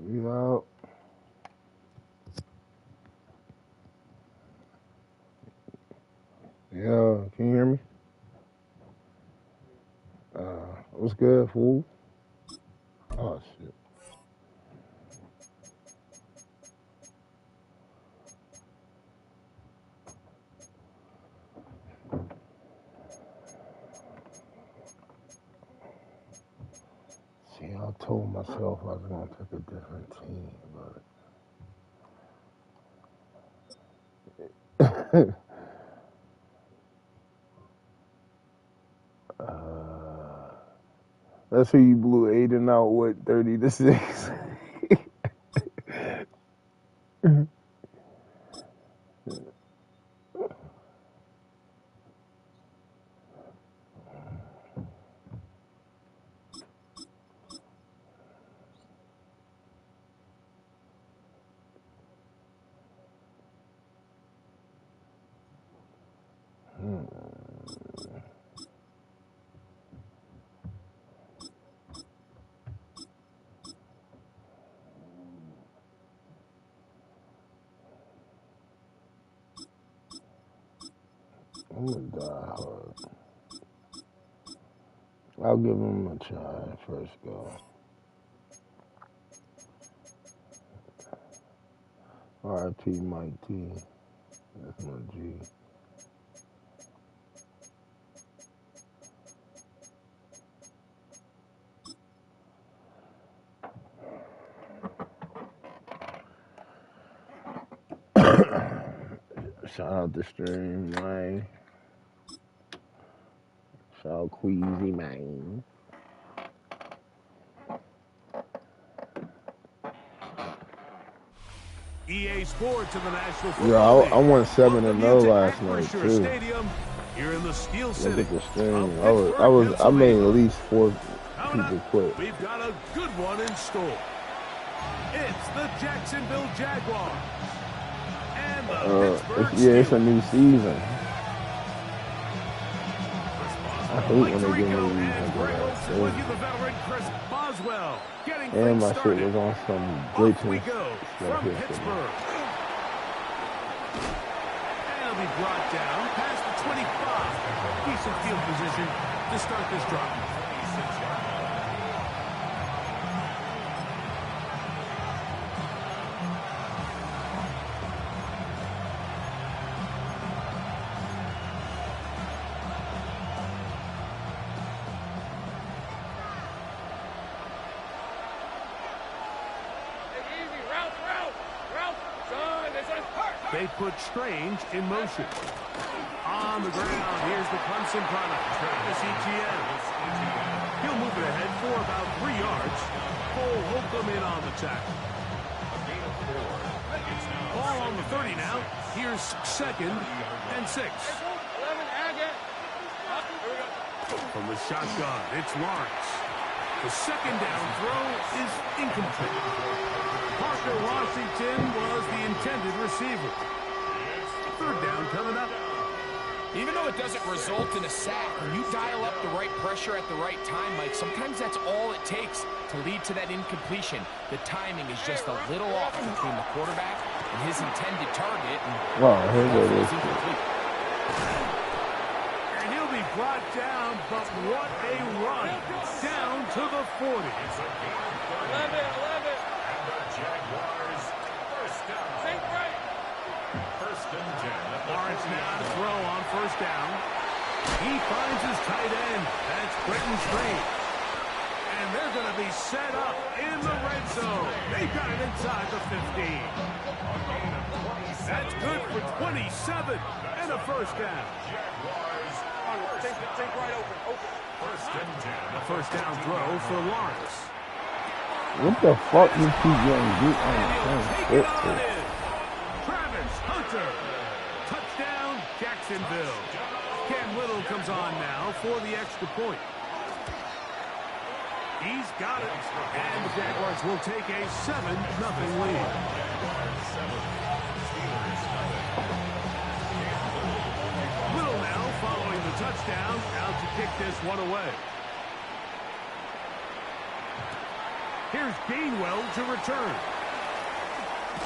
You out? Yeah, can you hear me? What's good, fool? Oh, shit. See, I told myself I was going to pick a different team, but... That's who you blew Aiden out with, 30-6. I'm gonna die hard. I'll give him a try first go. R.I.P. Mike T. That's my G. Shout out the stream, man. Shout out Queasy, man. EA Sports in the National Football Yeah, I won 7-0 last night too. Stadium, here in the Steel City. Look at the stream. I made at least 4 people quit. We've got a good one in store. It's the Jacksonville Jaguars and the Pittsburgh it's a new season. I hate when they give me these. And my shit was on some glitching stuff here. It'll be brought down past the 25. Decent field position to start this drive. They put Strange in motion. On the ground, here's the Clemson product, Travis Etienne. He'll move it ahead for about 3 yards. Cole Holcomb in on the tackle. Ball on the 30 now. Here's 2nd and 6. From the shotgun, it's Lawrence. The 2nd down throw is incomplete. Parker Washington was the intended receiver. 3rd down coming up. Even though it doesn't result in a sack, when you dial up the right pressure at the right time, Mike, sometimes that's all it takes to lead to that incompletion. The timing is just a little off between the quarterback and his intended target. Here it is. And he'll be brought down, but what a run. Down to the 40. 11. Jaguars, first down. Think right. 1st and 10. Lawrence now to throw on 1st down. He finds his tight end. That's Britton Strange. And they're going to be set up in the red zone. They got it inside the 15. That's good for 27 and a 1st down. Jaguars, think right open. 1st and 10. The 1st down throw for Lawrence. What the fuck you keep getting beat on the phone? Travis Hunter. Touchdown, Jacksonville. Cam Little comes on now for the extra point. He's got it. And the Jaguars will take a 7-0 lead. Little now following the touchdown. Out to kick this one away. Here's Gainwell to return.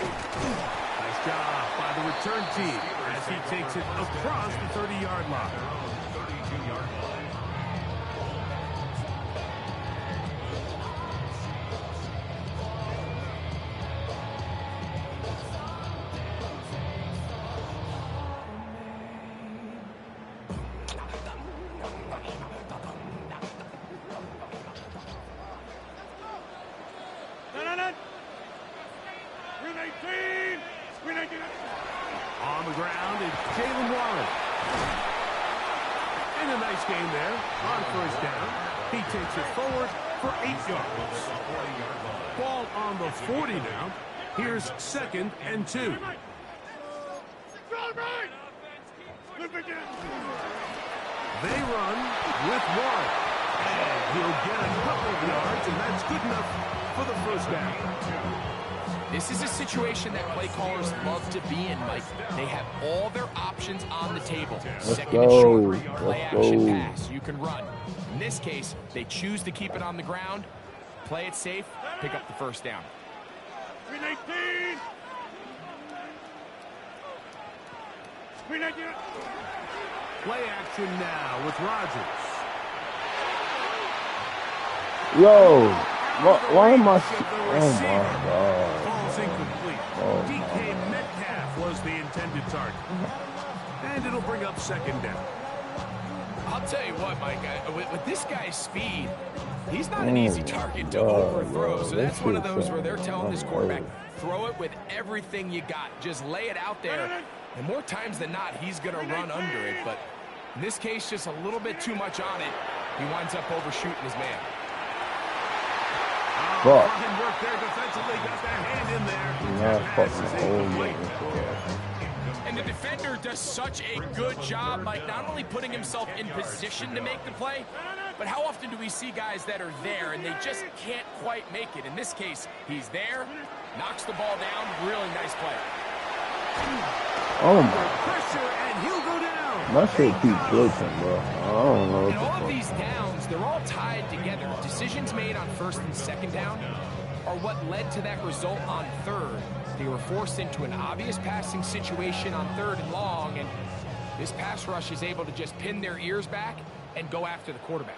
Nice job by the return team as he takes it across the 30-yard line. On the ground is Jalen Warren. And a nice game there on first down. He takes it forward for 8 yards. Ball on the 40 now. Here's 2nd and 2. They run with Warren. And he'll get a couple of yards, and that's good enough for the first down. This is a situation that play callers love to be in, Mike. They have all their options on the table. Second and short, play action pass. You can run. In this case, they choose to keep it on the ground, play it safe, pick up the first down. Play action now with Rodgers. Yo, why am I? Oh my God. Ball's incomplete. DK Metcalf was the intended target. And it'll bring up 2nd down. I'll tell you what, Mike, with this guy's speed, he's not an easy target to overthrow. So that's one of those where they're telling this quarterback, throw it with everything you got. Just lay it out there. And more times than not, he's going to run under it. But in this case, just a little bit too much on it. He winds up overshooting his man. Fuck. Work there defensively, got that hand in there. And the defender does such a good job, Mike, not only putting himself in position to make the play, but how often do we see guys that are there and they just can't quite make it? In this case, he's there, knocks the ball down, really nice play. Oh my. Pressure, and he'll go down. My shit keeps glitching, bro. I don't know. And all of these downs, they're all tied together. Decisions made on 1st and 2nd down are what led to that result on 3rd. They were forced into an obvious passing situation on 3rd and long, and this pass rush is able to just pin their ears back and go after the quarterback.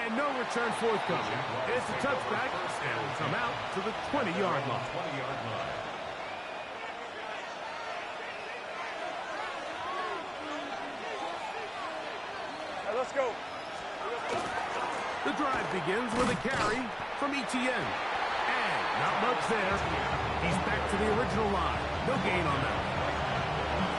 And no return forthcoming. It's a touchback, and will come out to the 20-yard line. Let's go. The drive begins with a carry from Etienne. And not much there. He's back to the original line. No gain on that.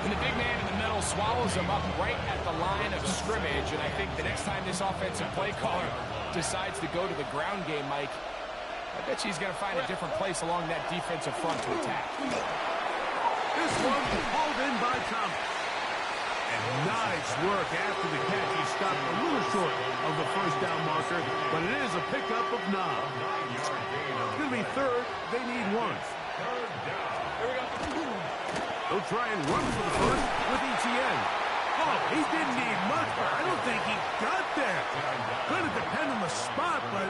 And the big man in the middle swallows him up right at the line of scrimmage. And I think the next time this offensive play caller decides to go to the ground game, Mike, I bet he's going to find a different place along that defensive front to attack. This one hauled in by Thomas. And nice work after the catch. He stopped a little short of the first down marker, but it is a pickup of 9. It's going to be 3rd. They need 1. They'll try and run for the first with Etienne. Oh, he didn't need much, but I don't think he got there. Going to depend on the spot, but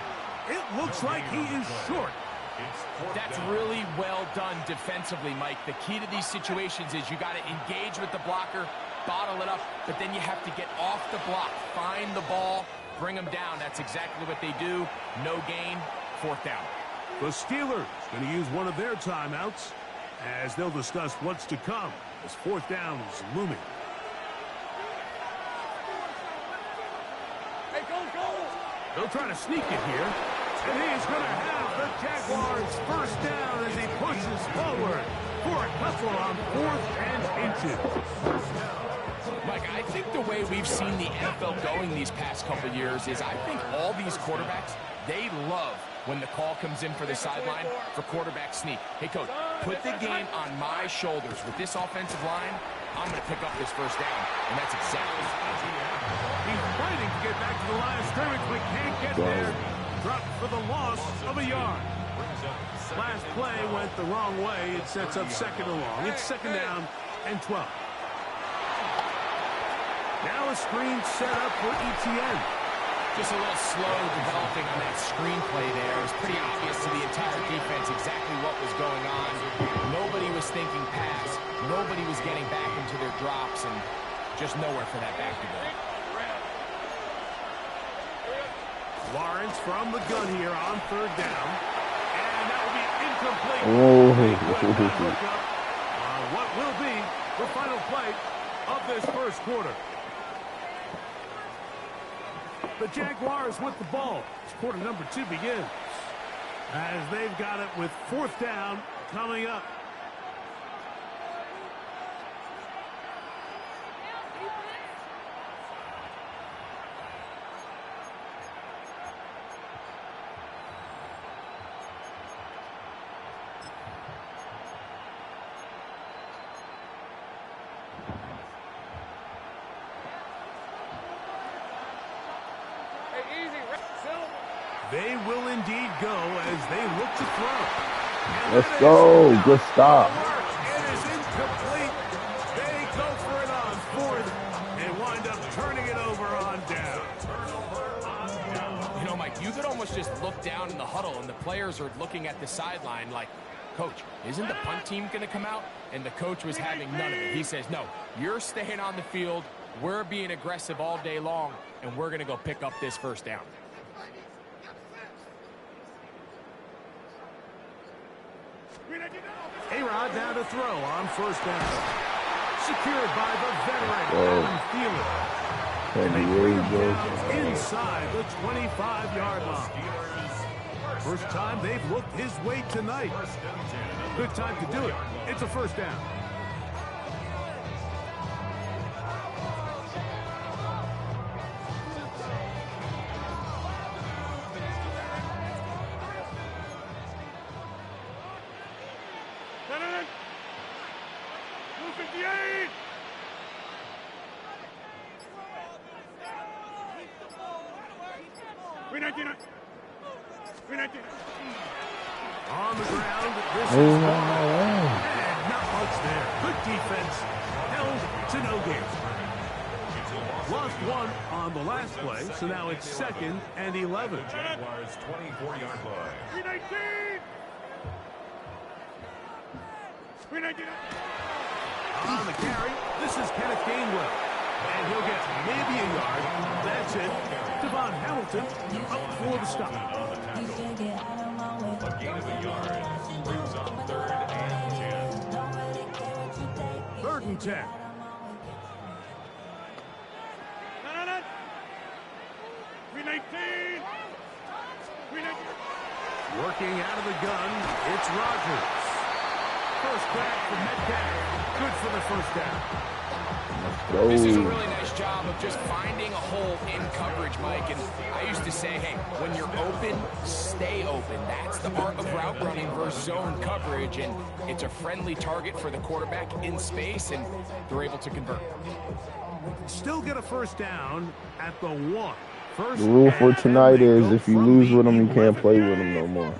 it looks like he is short. That's really well done defensively, Mike. The key to these situations is you got to engage with the blocker, bottle it up, but then you have to get off the block, find the ball, bring them down. That's exactly what they do. No gain, 4th down. The Steelers going to use one of their timeouts as they'll discuss what's to come as 4th down is looming. Hey, go! They'll try to sneak it here, and he's going to have the Jaguars first down as he pushes forward for a couple on 4th and inches. Mike, I think the way we've seen the NFL going these past couple of years is I think all these quarterbacks, they love when the call comes in for the sideline for quarterback sneak. Hey, coach, put the game on my shoulders. With this offensive line, I'm going to pick up this first down, and that's exactly what they do. He's fighting to get back to the line of scrimmage, but can't get there. Dropped for the loss of a yard. Last play went the wrong way. It sets up 2nd and long. It's 2nd down and 12. Now a screen set up for ETN. Just a little slow developing on that screenplay there. It was pretty obvious to the entire defense exactly what was going on. Nobody was thinking pass. Nobody was getting back into their drops, and just nowhere for that back to go. Lawrence from the gun here on third down. And that will be incomplete. What will be the final play of this first quarter. The Jaguars with the ball. Quarter number 2 begins. As they've got it with fourth down coming up. They will indeed go as they look to throw. Let's go. Good stop. It is incomplete. They go for it on fourth and wind up turning it over on down. You know, Mike, you could almost just look down in the huddle and the players are looking at the sideline like, Coach, isn't the punt team going to come out? And the coach was having none of it. He says, no, you're staying on the field. We're being aggressive all day long, and we're going to go pick up this first down. A-Rod down to throw on first down. Secured by the veteran, Adam Thielen. And they bring him down inside the 25-yard line. First time they've looked his way tonight. Good time to do it. It's a first down. On the ground, this is and not much there. Good defense, held to no gain. Lost one on the last play, so now it's 2nd and 11. Jaguars 24-yard line. 319. On the carry, this is Kenneth Gainwell. And he'll get maybe a yard. That's it. Devon Hamilton up for the stop. A gain of a yard brings up 3rd and 10. 3rd and 10. Working out of the gun, it's Rodgers. First back for Metcalf. Good for the first down. This is a really nice job of just finding a hole in coverage, Mike. And I used to say, hey, when you're open, stay open. That's the art of route running versus zone coverage. And it's a friendly target for the quarterback in space, and they're able to convert. Still get a first down at the 1. The rule for tonight is if you lose with them, you can't play with them no more.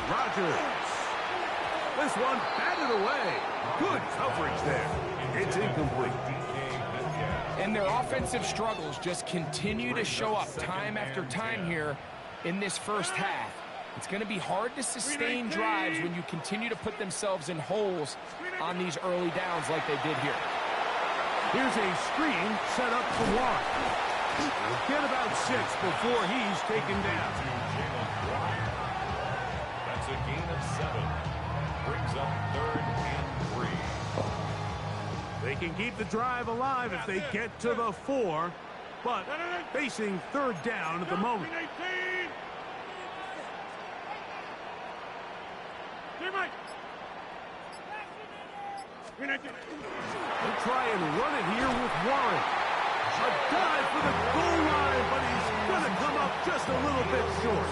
Rodgers. This one batted away. Good coverage there. It's incomplete. And their offensive struggles just continue to show up time after time here in this first half. It's going to be hard to sustain drives when you continue to put themselves in holes on these early downs like they did here. Here's a screen set up for Warren. He'll get about 6 before he's taken down. That's a gain of 7. Brings up 3rd and 3. They can keep the drive alive if they get to the 4, but facing 3rd down at the moment. They'll try and run it here with Warren. A dive for the goal line, but he's going to come up just a little bit short.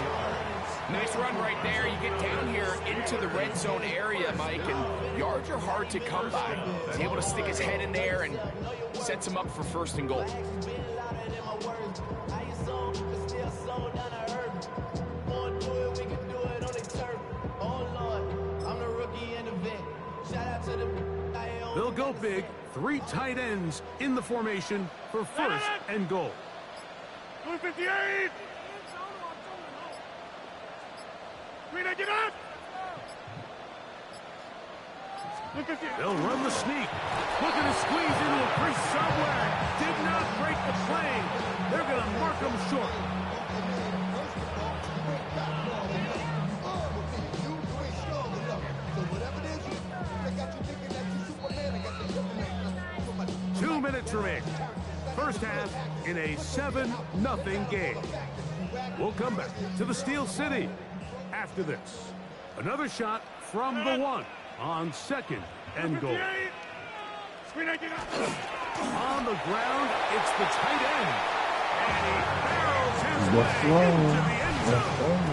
Nice run right there. You get down here into the red zone area, Mike, and yards are hard to come by. He's able to stick his head in there and sets him up for 1st and goal. They'll go big. 3 tight ends in the formation for first and goal. 258. They'll run the sneak. Looking to squeeze into a crease somewhere. Did not break the plane. They're going to mark him short. Two minutes remaining. First half in a 7-0 game. We'll come back to the Steel City after this. Another shot from the 1 on second and goal. On the ground, it's the tight end. And he barrels his way into the end zone.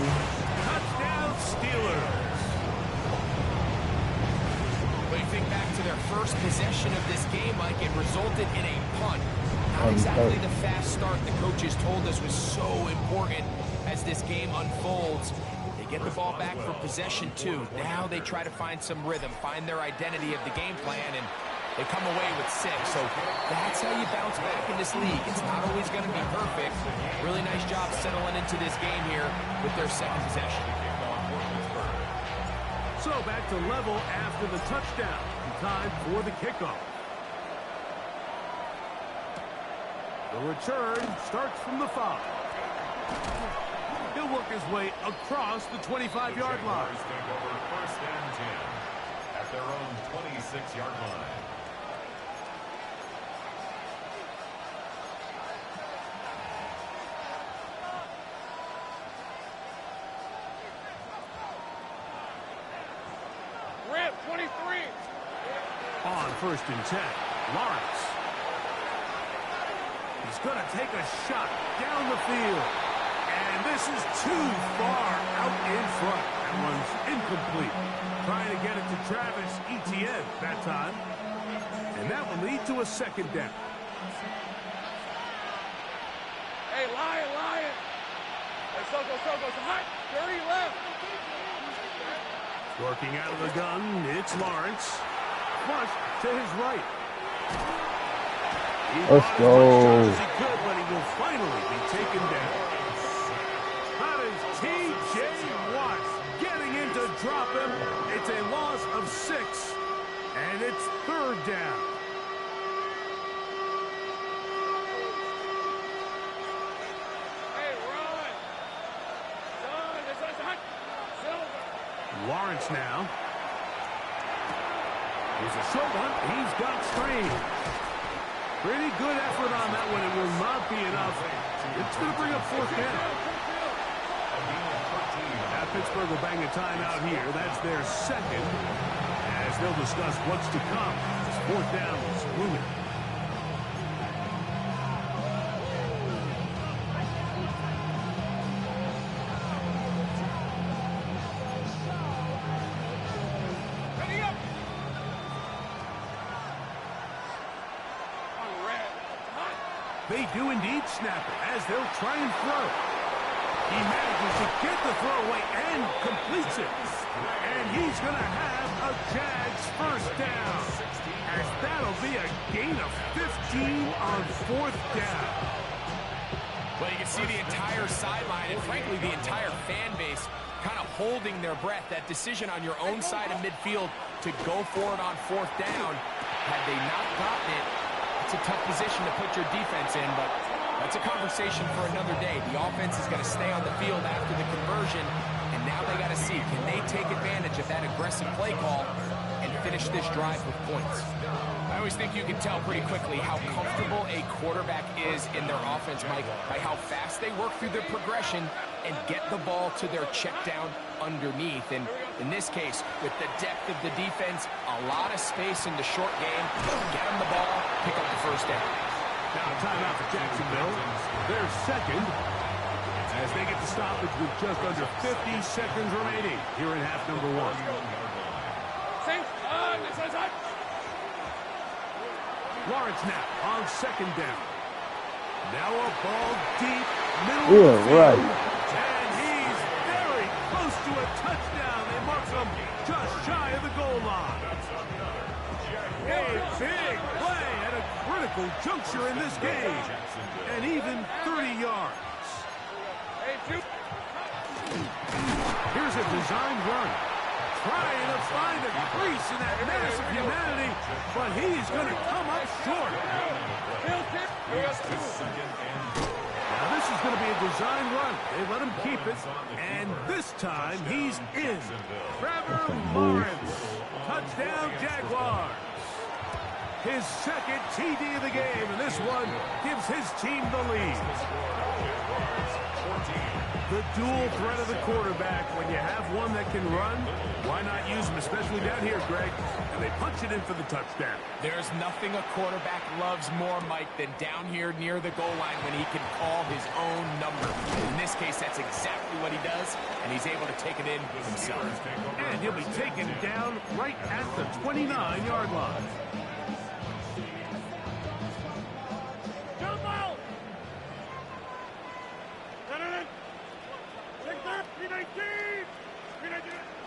Touchdown, Steelers. When you think back to their first possession of this game, Mike, it resulted in a punt. Not exactly the fast start the coaches told us was so important as this game unfolds. They get the ball back for possession 2. Now they try to find some rhythm, find their identity of the game plan, and they come away with 6. So that's how you bounce back in this league. It's not always going to be perfect. Really nice job settling into this game here with their second possession. So back to level after the touchdown. Time for the kickoff. The return starts from the 5. He'll work his way across the 25-yard line. Take over first and 10 at their own 26-yard line. Rip, 23. On first and 10, Lawrence. He's going to take a shot down the field. And this is too far out in front. That one's incomplete. Trying to get it to Travis Etienne that time. And that will lead to a second down. Hey, Lion. Hey, Soko, some hot. 30 left. Working out of the gun, it's Lawrence. Flush to his right. Let's go. He could, but he will finally be taken down. That is T.J. Watt getting in to drop him. It's a loss of 6, and it's third down. Hey, run. Son, it's hot. Silver. Lawrence now. Here's a short one. He's got strain. Pretty good effort on that one. It will not be enough. It's going to bring up fourth down. Now Pittsburgh will bang a timeout here. That's their second, as they'll discuss what's to come. This fourth down is looming. They do indeed snap it as they'll try and throw. He manages to get the throw away and completes it. And he's going to have a Jags first down. As that'll be a gain of 15 on fourth down. Well, you can see the entire sideline and, frankly, the entire fan base kind of holding their breath. That decision on your own side of midfield to go for it on fourth down, had they not gotten it, it's a tough position to put your defense in, but that's a conversation for another day. The offense is going to stay on the field after the conversion, and now they got to see, can they take advantage of that aggressive play call and finish this drive with points? I always think you can tell pretty quickly how comfortable a quarterback is in their offense, Mike, by how fast they work through their progression and get the ball to their check down underneath. And in this case, with the depth of the defense, a lot of space in the short game, get them the ball, pick up the first down. Now timeout for Jacksonville. Their second, as they get the stoppage with just under 50 seconds remaining here in half number 1. Lawrence now on second down. Now a ball deep, middle of the field. Right. And he's very close to a touchdown. They mark him just shy of the goal line. A big play at a critical juncture in this game. And even 30 yards. Here's a designed run. Trying to find a crease in that mass of humanity, but he's going to come up short. Now this is going to be a design run. They let him keep it, and this time he's in. Trevor Lawrence, touchdown Jaguars. His second TD of the game, and this one gives his team the lead. The dual threat of the quarterback. When you have one that can run, why not use him, especially down here, Greg? And they punch it in for the touchdown. There's nothing a quarterback loves more, Mike, than down here near the goal line when he can call his own number. In this case, that's exactly what he does, and he's able to take it in himself. And he'll be taken down right at the 29-yard line.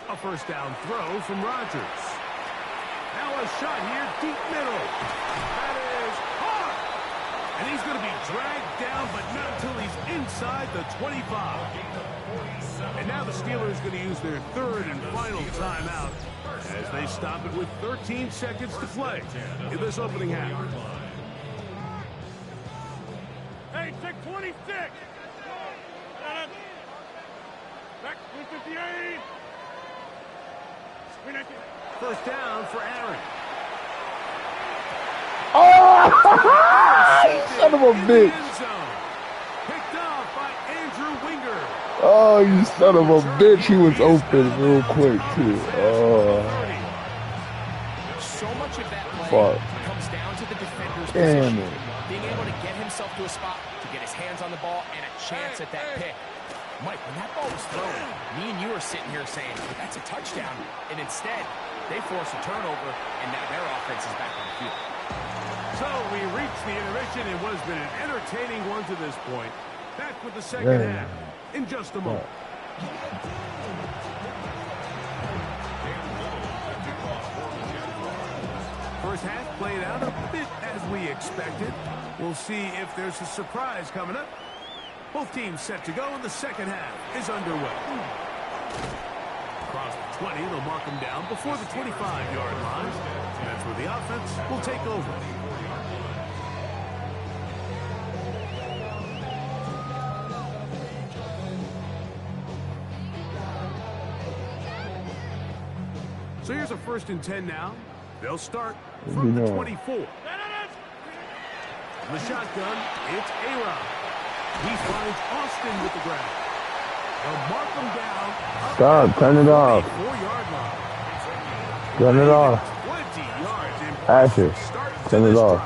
A first down throw from Rodgers. Now a shot here, deep middle. That is hard. And he's going to be dragged down, but not until he's inside the 25. And now the Steelers are going to use their third and final timeout as they stop it with 13 seconds to play in this opening half. Hey, check 26. Back to 58. First down for Aaron. Oh, son of a bitch. Picked off by Andrew Winger. Oh, you son of a bitch. He was open real quick, too. Oh. So much of that play comes down to the defender's position. Being able to get himself to a spot, to get his hands on the ball, and a chance at that pick. Mike, when that ball was thrown, me and you are sitting here saying, that's a touchdown. And instead, they force a turnover, and now their offense is back on the field. So we reach the intermission in what has been an entertaining one to this point. Back with the second half in just a moment. First half played out a bit as we expected. We'll see if there's a surprise coming up. Both teams set to go, and the second half is underway. Across the 20, they'll mark them down before the 25-yard line. That's where the offense will take over. So here's a 1st and 10 now. They'll start from the 24. The shotgun, it's A-Rod. He finds Austin with the ground. They'll mark him down. Stop, turn it off. 4-yard line. Turn it off. 20 yards. Asher, turn it off.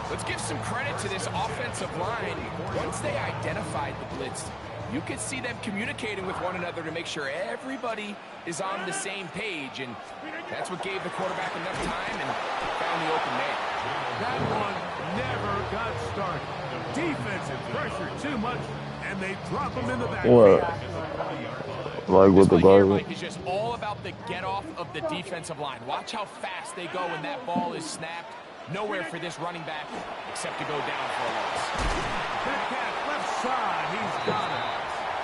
Let's give some credit to this offensive line. Once they identified the blitz, you could see them communicating with one another to make sure everybody is on the same page, and that's what gave the quarterback enough time and found the open man. That one never got started. Defensive pressure too much, and they drop him in the backfield. Like with the guard, Mike, is just all about the get off of the defensive line. Watch how fast they go when that ball is snapped. Nowhere for this running back except to go down for a loss. Metcalf left side, he's got it.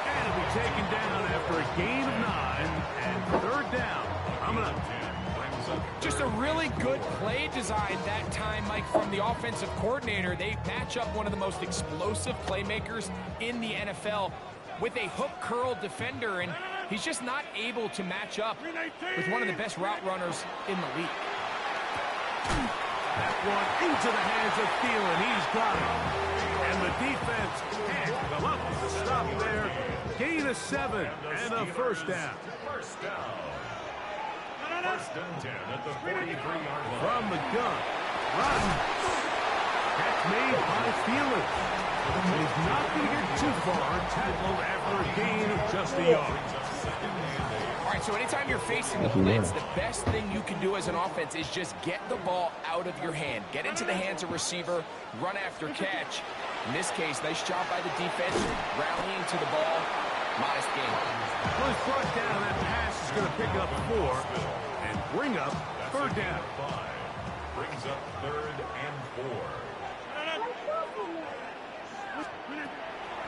And it'll be taken down after a gain of 9 and 3rd down. Coming up. Just a really good play design that time, Mike, from the offensive coordinator. They match up one of the most explosive playmakers in the NFL with a hook curl defender, and he's just not able to match up with one of the best route runners in the league. That one into the hands of Thielen. He's got it. And the defense can't come up with the stop there. Gain of 7 and a first down. First down. First and 10 at the 43-yard line. From the gun, Rodgers. Catch made by Thielen. He's not going to get too far. Tackled after a gain of just a yard. All right, so anytime you're facing the blitz, the best thing you can do as an offense is just get the ball out of your hand. Get into the hands of receiver, run after catch. In this case, nice job by the defense, rallying to the ball. Modest gain. Well, he's brought down. That pass is going to pick up 4 and bring up Third down. 5. Brings up 3rd and 4.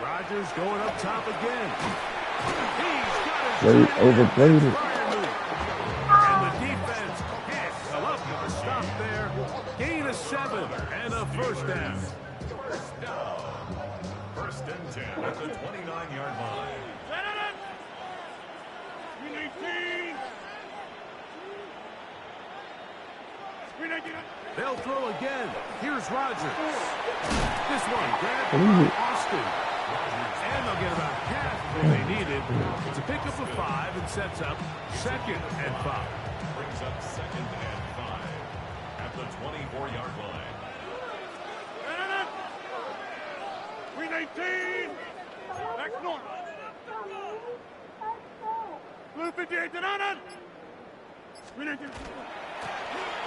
Rodgers going up top again. He's got his They overplayed it. And the defense can't come up with a stop there. Gain of 7 and a first down. First down. 1st and 10 at the 29-yard line. They'll throw again. Here's Rodgers. This one grabbed by Austin. And they'll get about half what they needed. It's a pickup of 5 and sets up 2nd and 5. Brings up 2nd and 5 at the 24-yard line. 319. Back north. Blue 58 to none. 319.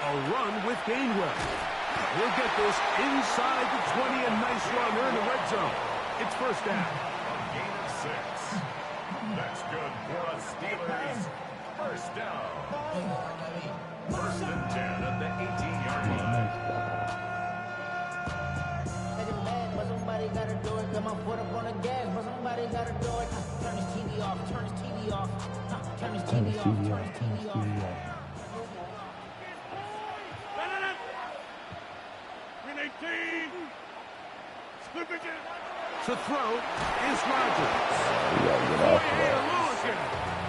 A run with Gainwell. He'll get this inside the 20, a nice run. They're in the red zone. It's first down. A gain of 6. That's good for us Steelers. First down. 1st and 10 at the 18-yard line. But somebody gotta do it. Got my foot up on the gas, but somebody gotta do it. Turn this TV off. Turn this TV off. Turn this TV off. Turn this TV off. 319. To throw is Rodgers.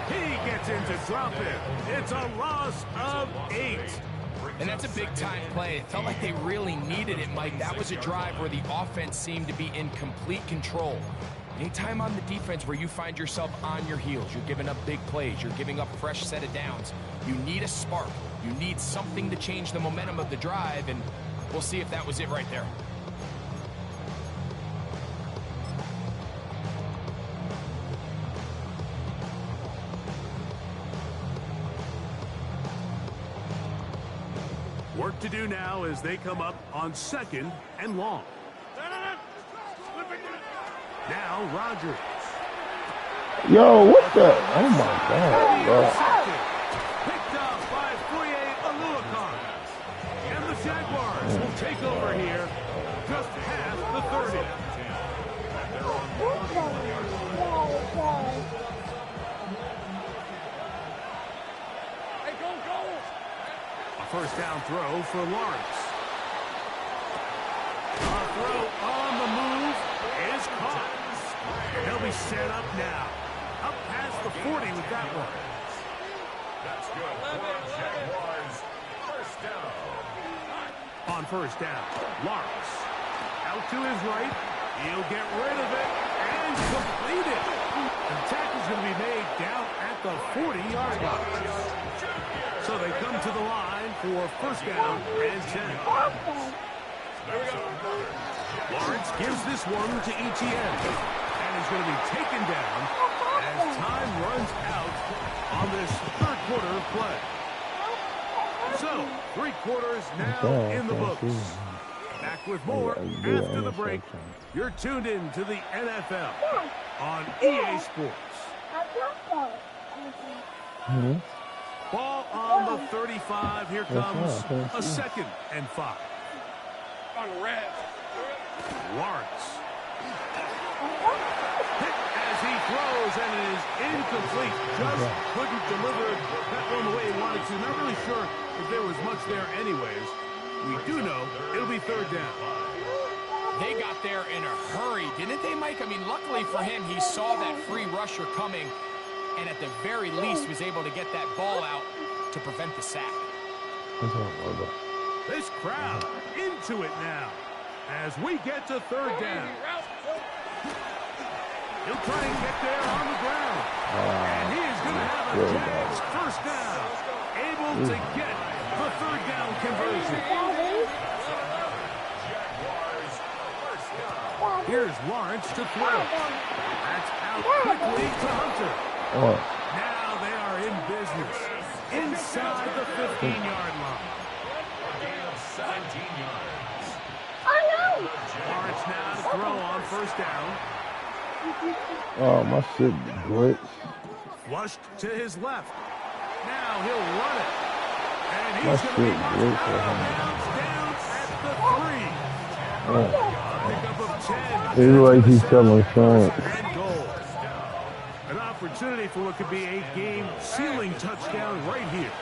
He gets in to drop it. It's a loss of 8. And that's a big-time play. It felt like they really needed it, Mike. That was a drive where the offense seemed to be in complete control. Anytime on the defense where you find yourself on your heels, you're giving up big plays, you're giving up a fresh set of downs, you need a spark. You need something to change the momentum of the drive, and we'll see if that was it right there. Work to do now as they come up on 2nd and long. Now Rodgers. Yo, what the? Oh my God, bro. Picked up by Ps5. And the Jaguars will take over here just half the 30. Hey, go. A first down throw for Lawrence. A throw on the move is caught. They'll be set up now. Up past the 40 with that one. That's good for our Jaguars. First down. On first down, Lawrence. Out to his right. He'll get rid of it and complete it. The tackle's going to be made down at the 40-yard line. So they come to the line for first down and 10. Lawrence gives this one to Etienne. And he's going to be taken down as time runs out on this third quarter of play. So, 3 quarters now in the books. Back with more after the break. You're tuned in to the NFL on EA Sports. Ball on the 35. Here comes a 2nd and 5. On the red. Lawrence. Hit as he throws, and it is incomplete. Just couldn't deliver that one the way he wanted to. Not really sure if there was much there anyways. We do know it'll be third down. They got there in a hurry, didn't they, Mike? I mean, luckily for him, he saw that free rusher coming, and at the very least was able to get that ball out to prevent the sack. This crowd into it now as we get to third down. He'll try and get there on the ground. And he is going to have a Jags first down. Able to get the third down conversion. Here's Lawrence to throw. That's out quickly to Hunter. Now they are in business inside the 15-yard line. A gain of 17 yards. Lawrence now to throw on first down. Oh, my shit glitched. Flushed to his left. Now he'll run it. And My he's shit going to be marched great for out of him. bounds down at the 3. Yeah. Pickup of 10. It's like he's selling insurance. And goal. An opportunity for what could be a game-sealing touchdown right here.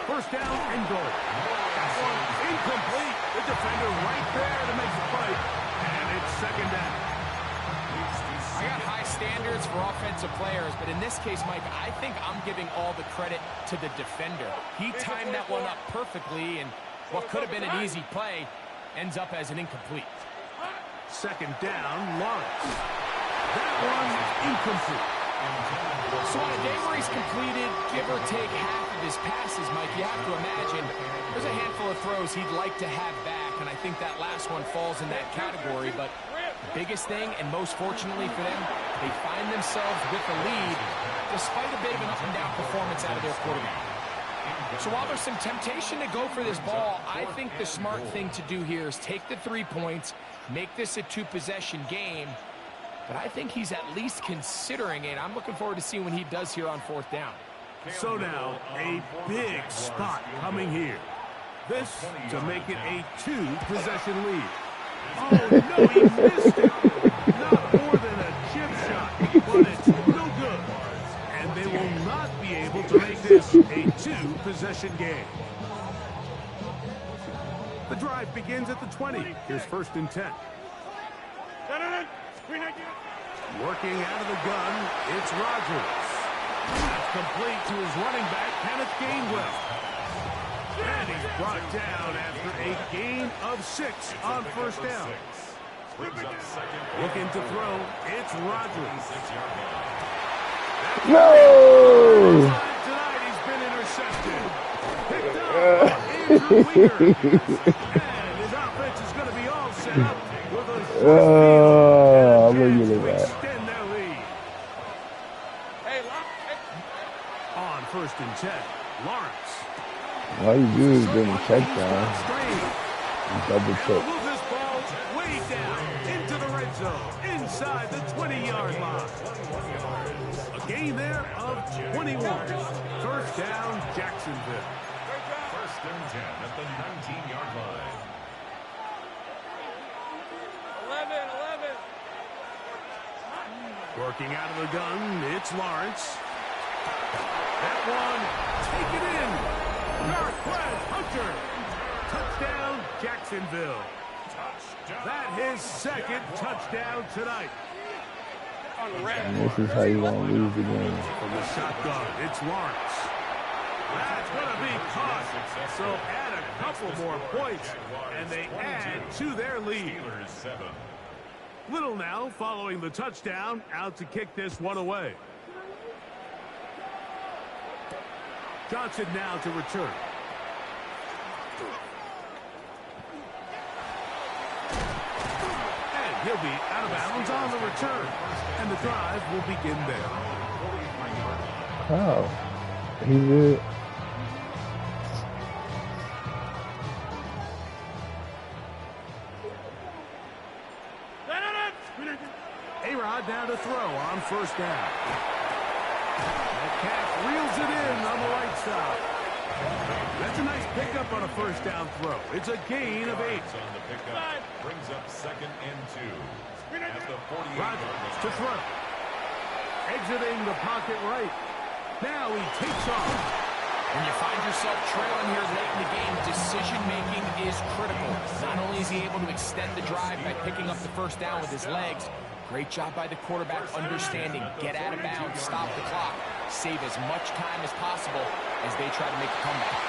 First down and goal. That one incomplete. The defender right there to make the play. And it's second down. I got high standards for offensive players, but in this case, Mike, I think I'm giving all the credit to the defender. He timed that one up perfectly, and what could have been an easy play ends up as an incomplete. Second down, Lawrence. That one incomplete. So on a day where he's completed, give or take half of his passes, Mike, you have to imagine there's a handful of throws he'd like to have back, and I think that last one falls in that category. But the biggest thing, and most fortunately for them, they find themselves with the lead despite a bit of an up-and-down performance out of their quarterback. So while there's some temptation to go for this ball, I think the smart thing to do here is take the 3 points, make this a 2-possession game. But I think he's at least considering it. I'm looking forward to seeing what he does here on fourth down. So now, a big spot coming here. This to make it a 2-possession lead. Oh, no, he missed it. Not more than a chip shot, but it's no good. And they will not be able to make this a 2-possession game. The drive begins at the 20. Here's first and 10. Working out of the gun, it's Rodgers. That's complete to his running back, Kenneth Gainwell. And he's brought down after a gain of 6 on first down. Looking to throw, it's Rodgers. No! Tonight he's been intercepted. Picked up by Andrew Weir. And his offense is going to be all set up with a Look at to that. extend their lead. On first and 10, Lawrence. All you do is give him a touchdown. Double check. Move this ball way down into the red zone, inside the 20-yard line. A gain there of 21. First down, Jacksonville. First and 10 at the 19-yard line. 11. Working out of the gun, it's Lawrence. That one, take it in. Northwest Hunter. Touchdown, Jacksonville. That his second touchdown tonight. And this is how you don't lose the game. From the shotgun, it's Lawrence. That's going to be caught. So add a couple more points, and they add to their lead. Little now following the touchdown, out to kick this one away. Johnson now to return. And he'll be out of bounds on the return. And the drive will begin there. Wow. He did. A-Rod now to throw on first down. Metcalf reels it in on the right side. That's a nice pickup on a first down throw. It's a gain of 8. On the pickup brings up second and 2. At the 48. Rodgers to throw. Exiting the pocket right. Now he takes off. When you find yourself trailing here late in the game, decision-making is critical. Not only is he able to extend the drive by picking up the first down with his legs, great job by the quarterback understanding, get out of bounds, stop the clock, save as much time as possible as they try to make a comeback.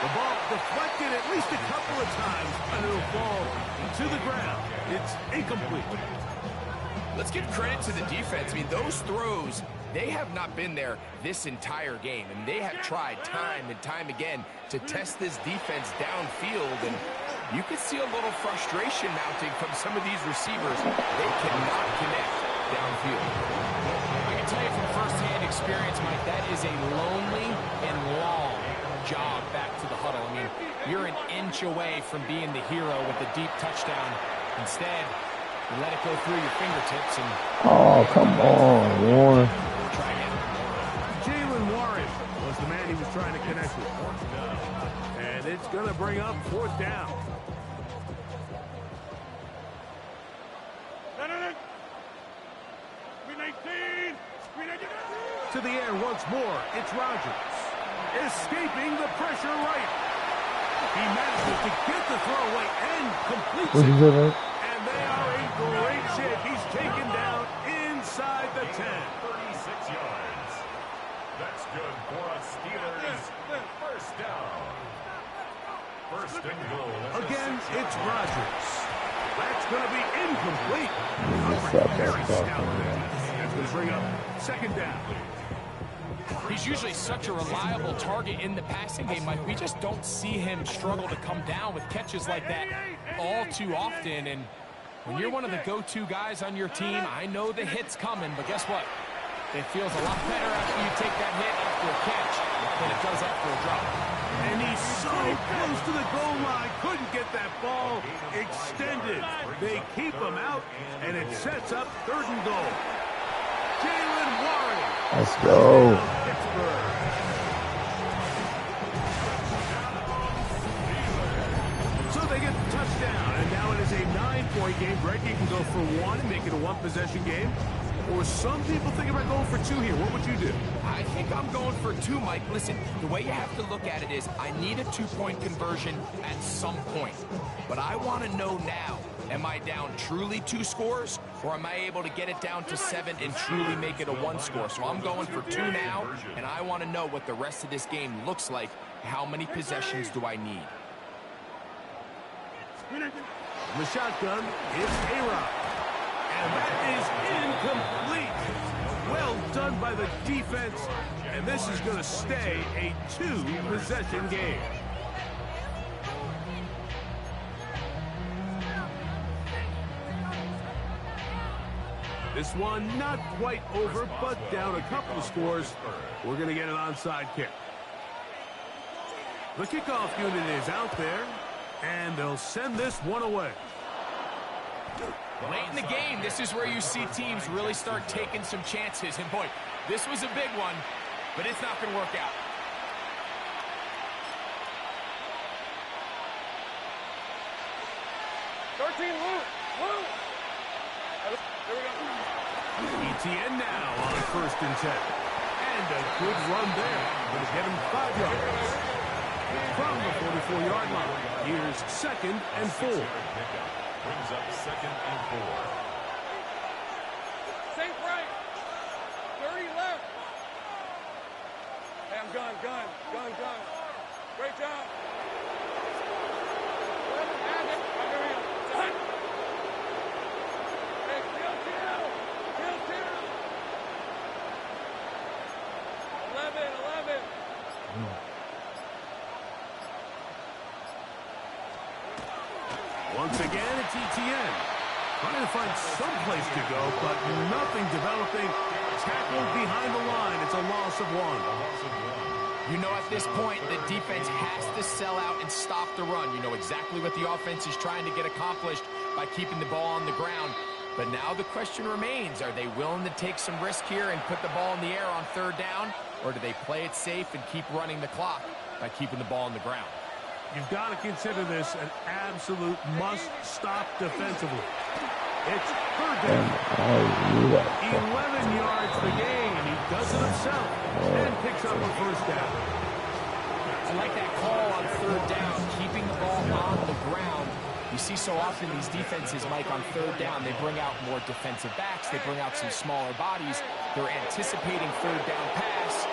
The ball deflected at least a couple of times, and it'll fall to the ground. It's incomplete. Let's give credit to the defense. I mean, those throws, they have not been there this entire game. And they have tried time and time again to test this defense downfield. And you can see a little frustration mounting from some of these receivers. They cannot connect downfield. I can tell you from firsthand experience, Mike, that is a lonely and long jog back to the huddle. I mean, you're an inch away from being the hero with a deep touchdown. Instead, you let it go through your fingertips and... Oh, come on, Warren. Jalen Warren was was the man he was trying to connect with. And it's going to bring up 4th down. To the air once more, it's Rodgers. Escaping the pressure right. He manages to get the throw away and completes it. And they are in great shape. He's taken down inside the 10. 36 yards. That's good for us Steelers. 1st down. 1st and goal. Again, it's Rodgers. That's going to be incomplete. Very stout there. That's going to bring up 2nd down. He's usually such a reliable target in the passing game, Mike. We just don't see him struggle to come down with catches like that all too often. And when you're one of the go-to guys on your team, I know the hit's coming, but guess what? It feels a lot better after you take that hit after a catch than it does after a drop. And he's so close to the goal line, couldn't get that ball extended. They keep him out, and it sets up 3rd and goal. Jalen Warren. Let's go. So they get the touchdown, and now it is a 9-point game. Greg, you can go for 1 and make it a 1-possession game. Or some people think about going for 2 here. What would you do? I think I'm going for 2, Mike. Listen, the way you have to look at it is I need a 2-point conversion at some point. But I want to know now, am I down truly 2 scores, or am I able to get it down to 7 and truly make it a 1 score? So I'm going for 2 now, and I want to know what the rest of this game looks like. How many possessions do I need? The shotgun is A-Rod. And that is incomplete. Well done by the defense. And this is going to stay a 2-possession game. This one not quite over, but down a couple of scores. We're going to get an onside kick. The kickoff unit is out there, and they'll send this one away. Late in the game, this is where you see teams really start taking some chances. And boy, this was a big one, but it's not going to work out. ETN now on 1st and 10. And a good run there. Going to get him 5 yards. From the 44-yard line, here's 2nd and 4. Brings up 2nd and 4. Safe right. 30 left. Hey, I'm gun. Great job. Hey, kill. 11. Once again, it's ETN. Trying to find some place to go, but nothing developing. Tackled behind the line. It's a loss of 1. You know, at this point, the defense has to sell out and stop the run. You know exactly what the offense is trying to get accomplished by keeping the ball on the ground. But now the question remains, are they willing to take some risk here and put the ball in the air on 3rd down? Or do they play it safe and keep running the clock by keeping the ball on the ground? You've got to consider this an absolute must-stop defensively. It's 3rd down. 11 yards the gain. He does it himself and picks up a 1st down. I like that call on 3rd down, keeping the ball on the ground. You see so often these defenses, Mike, on 3rd down, they bring out more defensive backs. They bring out some smaller bodies. They're anticipating 3rd down pass.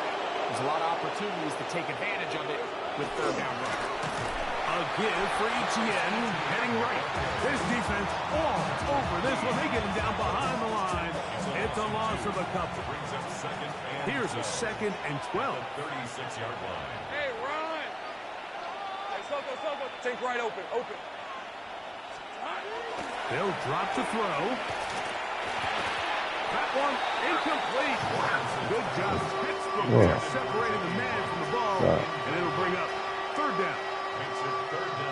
There's a lot of opportunities to take advantage of it with 3rd down run. A give for ETN, heading right. This defense all over this one. They get him down behind the line. It's a loss of a couple. Here's a 2nd and 12. 36-yard line. Hey, run. Hey, Soko. Think right open. They'll drop to throw. That one incomplete. Good job. Pittsburgh separating the man from the ball, and it'll bring up 3rd down.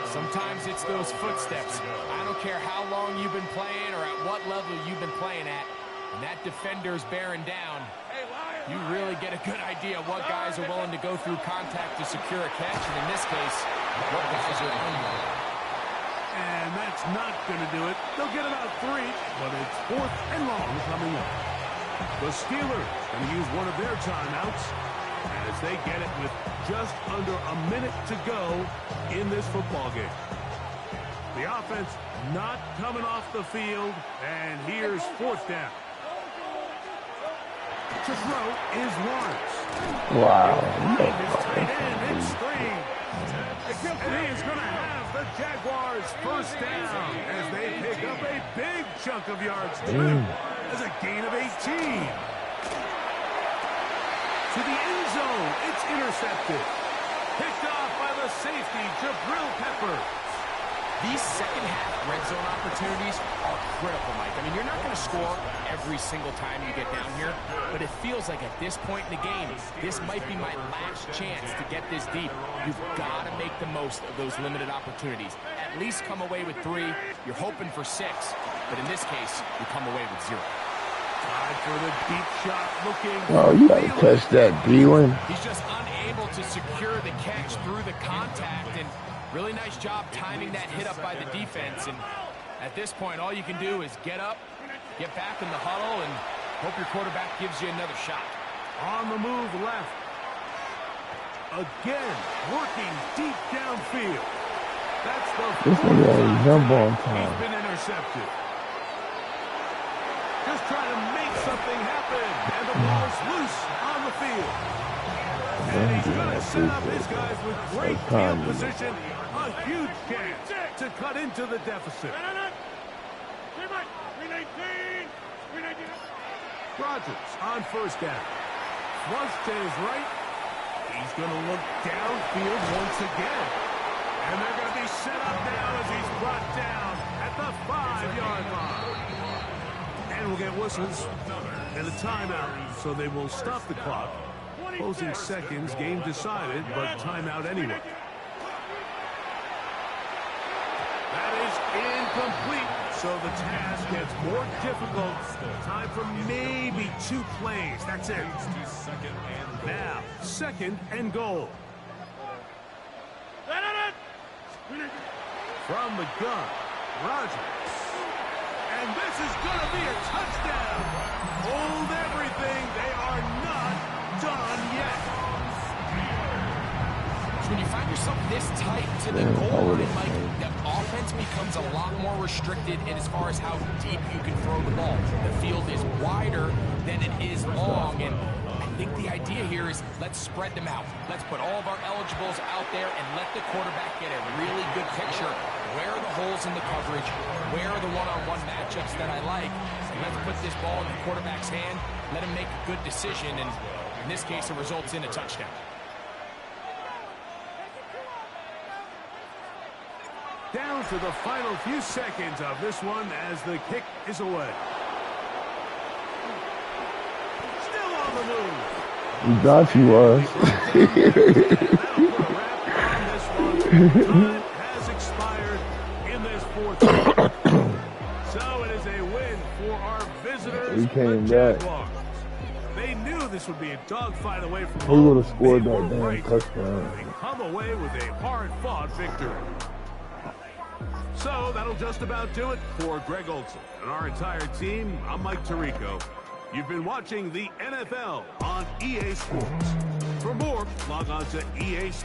Sometimes it's those footsteps. I don't care how long you've been playing or at what level you've been playing at. And that defender's bearing down. Hey, Lion. You really get a good idea of what guys are willing to go through contact to secure a catch, and in this case, what guys are unwilling. And that's not going to do it. They'll get about 3, but it's 4th and long coming up. The Steelers going to use one of their timeouts as they get it with just under a minute to go in this football game. The offense not coming off the field, and here's 4th down. To throw is Lawrence. Wow. His tight end, it's 3. And he's going to have the Jaguars 1st down as they pick up a big chunk of yards. As a gain of 18. To the end zone, it's intercepted. Picked off by the safety, Jabril Peppers. These second-half red zone opportunities are critical, Mike. I mean, you're not going to score every single time you get down here, but it feels like at this point in the game, this might be my last chance to get this deep. You've got to make the most of those limited opportunities. At least come away with 3. You're hoping for 6, but in this case, you come away with 0. Tried for the deep shot, looking. Oh, you got to catch that, Thielen. He's just unable to secure the catch through the contact, and really nice job timing that hit up by the defense. And at this point, all you can do is get up, get back in the huddle, and hope your quarterback gives you another shot. On the move left. Again, working deep downfield. That's the This one got a jump on time. He's been intercepted. Just trying to make something happen, and the ball's loose on the field. And he's going to set up his guys with great field position. A huge chance to cut into the deficit. Rodgers on 1st down. Flush to his right. He's going to look downfield once again. And they're going to be set up now as he's brought down at the 5-yard line. And we'll get whistles and a timeout, so they will stop the clock. Closing seconds, game decided, but timeout anyway. That is incomplete, so the task gets more difficult. Time for maybe 2 plays. That's it. Now, 2nd and goal. From the gun, Rodgers. And this is going to be a touchdown. Hold everything. They are not done yet. So when you find yourself this tight to the goal line, Mike, the offense becomes a lot more restricted in as far as how deep you can throw the ball. The field is wider than it is long, and I think the idea here is let's spread them out. Let's put all of our eligibles out there and let the quarterback get a really good picture. Where are the holes in the coverage? Where are the one-on-one matchups that I like? And let's put this ball in the quarterback's hand, let him make a good decision, and in this case, it results in a touchdown. Down to the final few seconds of this one as the kick is away. Still on the move. You thought you was. That'll put a wrap on this one. Time has expired in this 4th. So it is a win for our visitors. He came the back. Jaguars. They knew this would be a dogfight away from He home. would have scored They that were damn right. touchdown. They come away with a hard-fought victory. So that'll just about do it for Greg Olson and our entire team. I'm Mike Tirico. You've been watching the NFL on EA Sports. For more, log on to EA Sports.